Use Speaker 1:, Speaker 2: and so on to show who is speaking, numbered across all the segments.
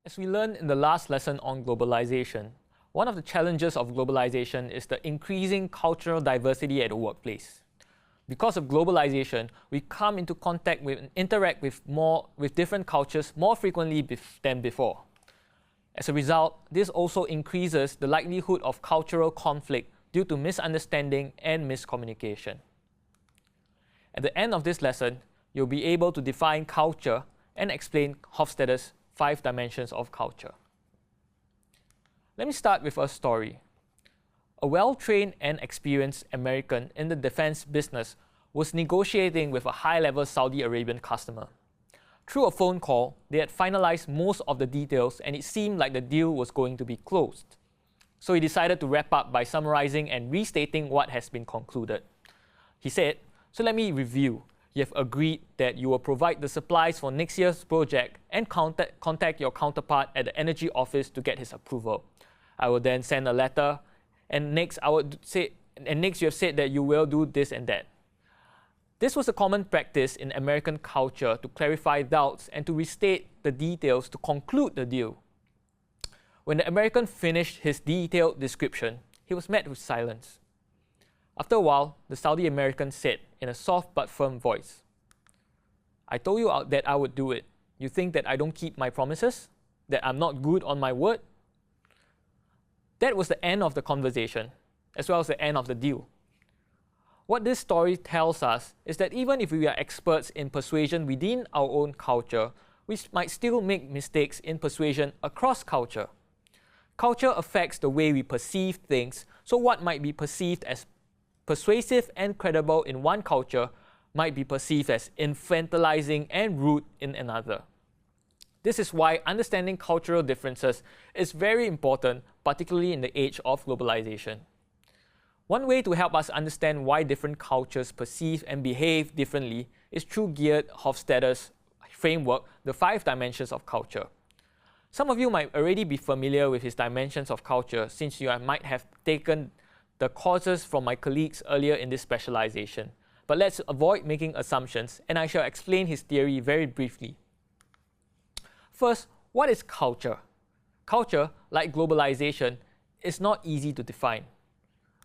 Speaker 1: As we learned in the last lesson on globalization, one of the challenges of globalization is the increasing cultural diversity at the workplace. Because of globalization, we come into contact with and interact with different cultures more frequently than before. As a result, this also increases the likelihood of cultural conflict due to misunderstanding and miscommunication. At the end of this lesson, you'll be able to define culture and explain Hofstadter's 5 dimensions of culture. Let me start with a story. A well-trained and experienced American in the defense business was negotiating with a high-level Saudi Arabian customer. Through a phone call, they had finalized most of the details and it seemed like the deal was going to be closed. So he decided to wrap up by summarizing and restating what has been concluded. He said, "So let me review. You have agreed that you will provide the supplies for next year's project and contact your counterpart at the energy office to get his approval. I will then send a letter, and next you have said that you will do this and that." This was a common practice in American culture to clarify doubts and to restate the details to conclude the deal. When the American finished his detailed description, he was met with silence. After a while, the Saudi American said in a soft but firm voice, "I told you that I would do it. You think that I don't keep my promises? That I'm not good on my word?" That was the end of the conversation, as well as the end of the deal. What this story tells us is that even if we are experts in persuasion within our own culture, we might still make mistakes in persuasion across culture. Culture affects the way we perceive things, so what might be perceived as persuasive and credible in one culture might be perceived as infantilizing and rude in another. This is why understanding cultural differences is very important, particularly in the age of globalization. One way to help us understand why different cultures perceive and behave differently is through Geert Hofstadter's framework, the 5 dimensions of culture. Some of you might already be familiar with his dimensions of culture since you might have taken the courses from my colleagues earlier in this specialization. But let's avoid making assumptions, and I shall explain his theory very briefly. First, what is culture? Culture, like globalization, is not easy to define.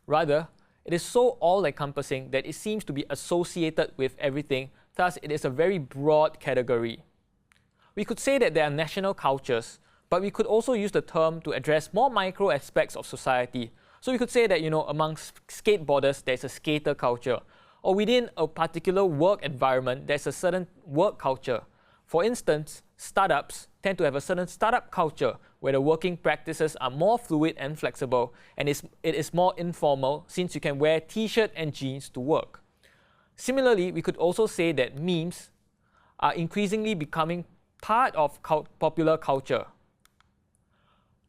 Speaker 1: Rather, it is so all-encompassing that it seems to be associated with everything, thus it is a very broad category. We could say that there are national cultures, but we could also use the term to address more micro aspects of society. So we could say that, amongst skateboarders, there's a skater culture. Or within a particular work environment, there's a certain work culture. For instance, startups tend to have a certain startup culture where the working practices are more fluid and flexible, and it is more informal since you can wear t-shirt and jeans to work. Similarly, we could also say that memes are increasingly becoming part of popular culture.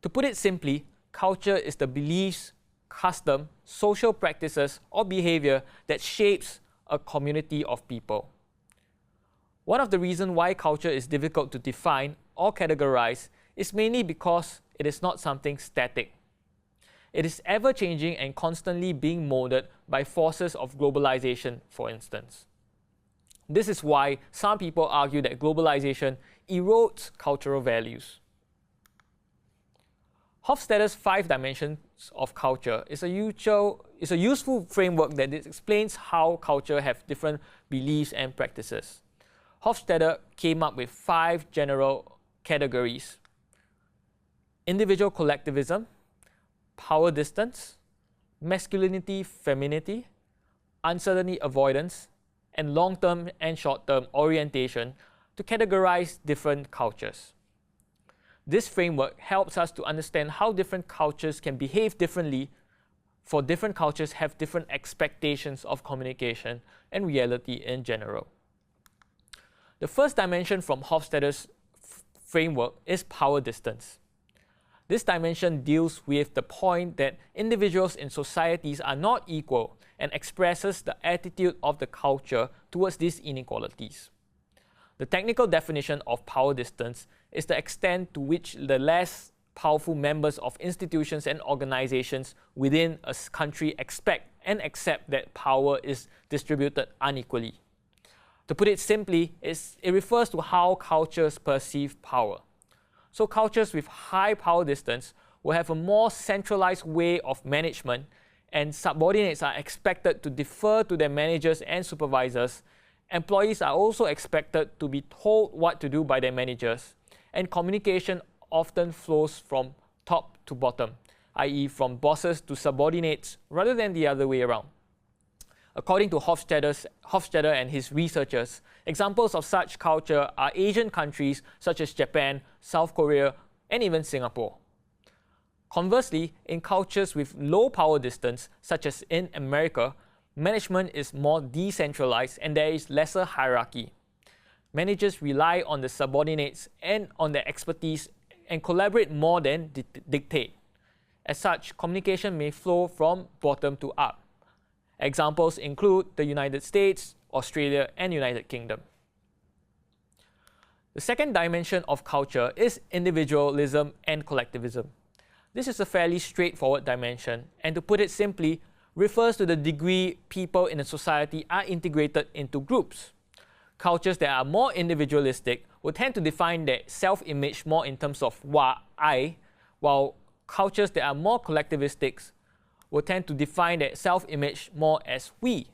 Speaker 1: To put it simply, culture is the beliefs, custom, social practices, or behavior that shapes a community of people. One of the reasons why culture is difficult to define or categorize is mainly because it is not something static. It is ever-changing and constantly being molded by forces of globalization, for instance. This is why some people argue that globalization erodes cultural values. Hofstadter's 5 dimensions of culture is a useful framework that explains how culture have different beliefs and practices. Hofstadter came up with 5 general categories: individual collectivism, power distance, masculinity, femininity, uncertainty avoidance, and long-term and short-term orientation to categorize different cultures. This framework helps us to understand how different cultures can behave differently, for different cultures have different expectations of communication and reality in general. The first dimension from Hofstadter's framework is power distance. This dimension deals with the point that individuals in societies are not equal and expresses the attitude of the culture towards these inequalities. The technical definition of power distance is the extent to which the less powerful members of institutions and organizations within a country expect and accept that power is distributed unequally. To put it simply, it refers to how cultures perceive power. So cultures with high power distance will have a more centralized way of management, and subordinates are expected to defer to their managers and supervisors. Employees are also expected to be told what to do by their managers, and communication often flows from top to bottom, i.e. from bosses to subordinates rather than the other way around. According to Hofstadter and his researchers, examples of such culture are Asian countries such as Japan, South Korea, and even Singapore. Conversely, in cultures with low power distance, such as in America, management is more decentralized and there is lesser hierarchy. Managers rely on the subordinates and on their expertise and collaborate more than dictate. As such, communication may flow from bottom to up. Examples include the United States, Australia, and United Kingdom. The second dimension of culture is individualism and collectivism. This is a fairly straightforward dimension, and to put it simply, refers to the degree people in a society are integrated into groups. Cultures that are more individualistic will tend to define their self-image more in terms of I, while cultures that are more collectivistic will tend to define their self-image more as we.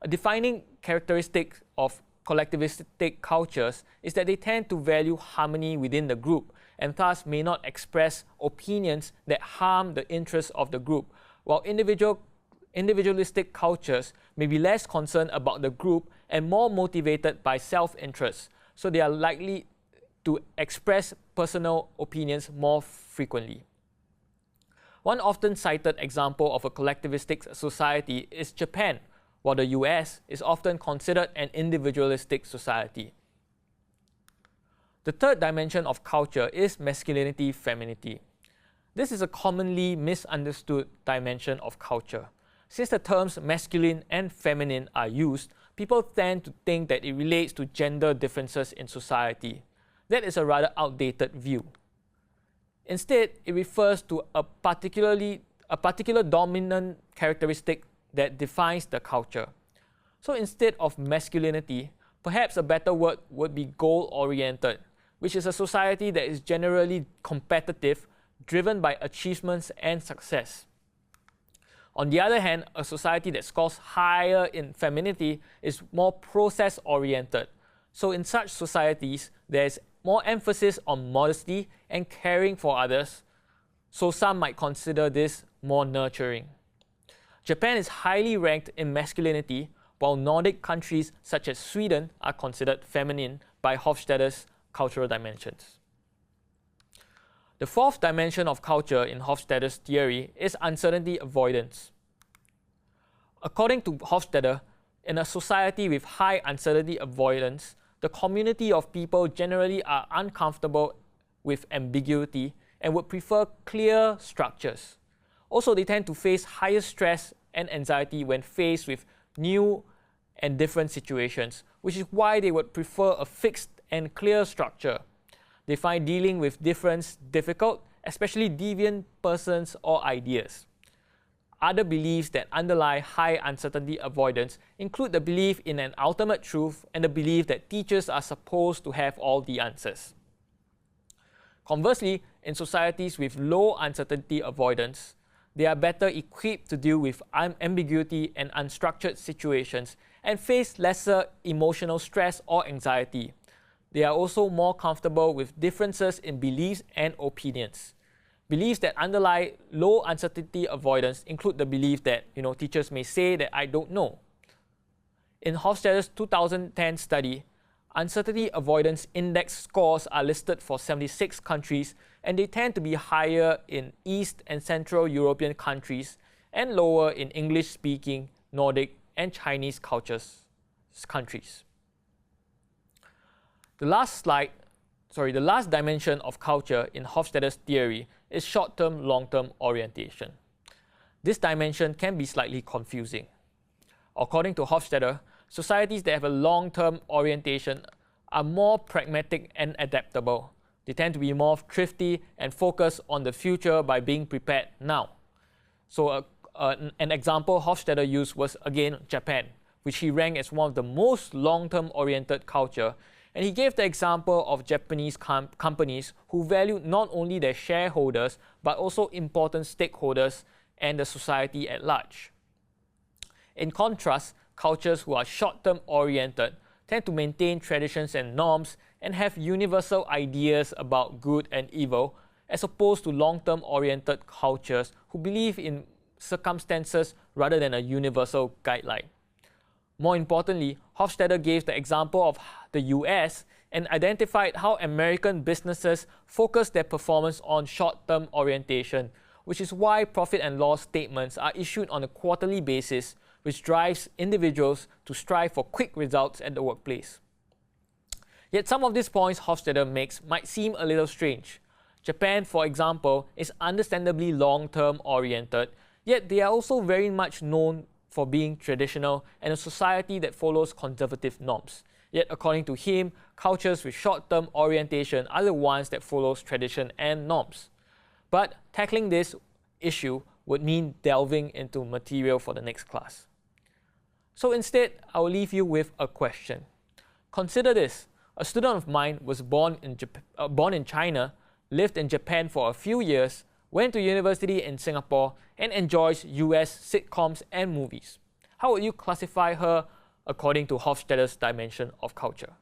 Speaker 1: A defining characteristic of collectivistic cultures is that they tend to value harmony within the group and thus may not express opinions that harm the interests of the group, while individualistic cultures may be less concerned about the group and more motivated by self-interest, so they are likely to express personal opinions more frequently. One often cited example of a collectivistic society is Japan, while the US is often considered an individualistic society. The third dimension of culture is masculinity-femininity. This is a commonly misunderstood dimension of culture. Since the terms masculine and feminine are used, people tend to think that it relates to gender differences in society. That is a rather outdated view. Instead, it refers to a particular dominant characteristic that defines the culture. So instead of masculinity, perhaps a better word would be goal-oriented, which is a society that is generally competitive, driven by achievements and success. On the other hand, a society that scores higher in femininity is more process-oriented. So in such societies, there is more emphasis on modesty and caring for others, so some might consider this more nurturing. Japan is highly ranked in masculinity, while Nordic countries such as Sweden are considered feminine by Hofstadter's cultural dimensions. The fourth dimension of culture in Hofstadter's theory is uncertainty avoidance. According to Hofstadter, in a society with high uncertainty avoidance, the community of people generally are uncomfortable with ambiguity and would prefer clear structures. Also, they tend to face higher stress and anxiety when faced with new and different situations, which is why they would prefer a fixed and clear structure. They find dealing with difference difficult, especially deviant persons or ideas. Other beliefs that underlie high uncertainty avoidance include the belief in an ultimate truth and the belief that teachers are supposed to have all the answers. Conversely, in societies with low uncertainty avoidance, they are better equipped to deal with ambiguity and unstructured situations and face lesser emotional stress or anxiety. They are also more comfortable with differences in beliefs and opinions. Beliefs that underlie low uncertainty avoidance include the belief that teachers may say that I don't know. In Hofstadter's 2010 study, uncertainty avoidance index scores are listed for 76 countries, and they tend to be higher in East and Central European countries and lower in English-speaking, Nordic, and Chinese countries. The last dimension of culture in Hofstadter's theory is short-term, long-term orientation. This dimension can be slightly confusing. According to Hofstadter, societies that have a long-term orientation are more pragmatic and adaptable. They tend to be more thrifty and focus on the future by being prepared now. So an example Hofstadter used was again Japan, which he ranked as one of the most long-term oriented culture, And he gave the example of Japanese companies who value not only their shareholders, but also important stakeholders and the society at large. In contrast, cultures who are short-term oriented tend to maintain traditions and norms and have universal ideas about good and evil, as opposed to long-term oriented cultures who believe in circumstances rather than a universal guideline. More importantly, Hofstadter gave the example of the US and identified how American businesses focus their performance on short-term orientation, which is why profit and loss statements are issued on a quarterly basis, which drives individuals to strive for quick results at the workplace. Yet some of these points Hofstadter makes might seem a little strange. Japan, for example, is understandably long-term oriented, yet they are also very much known for being traditional and a society that follows conservative norms. Yet according to him, cultures with short-term orientation are the ones that follows tradition and norms. But tackling this issue would mean delving into material for the next class. So instead, I will leave you with a question. Consider this. A student of mine was born in China, lived in Japan for a few years, went to university in Singapore, and enjoys US sitcoms and movies. How would you classify her according to Hofstadter's dimension of culture?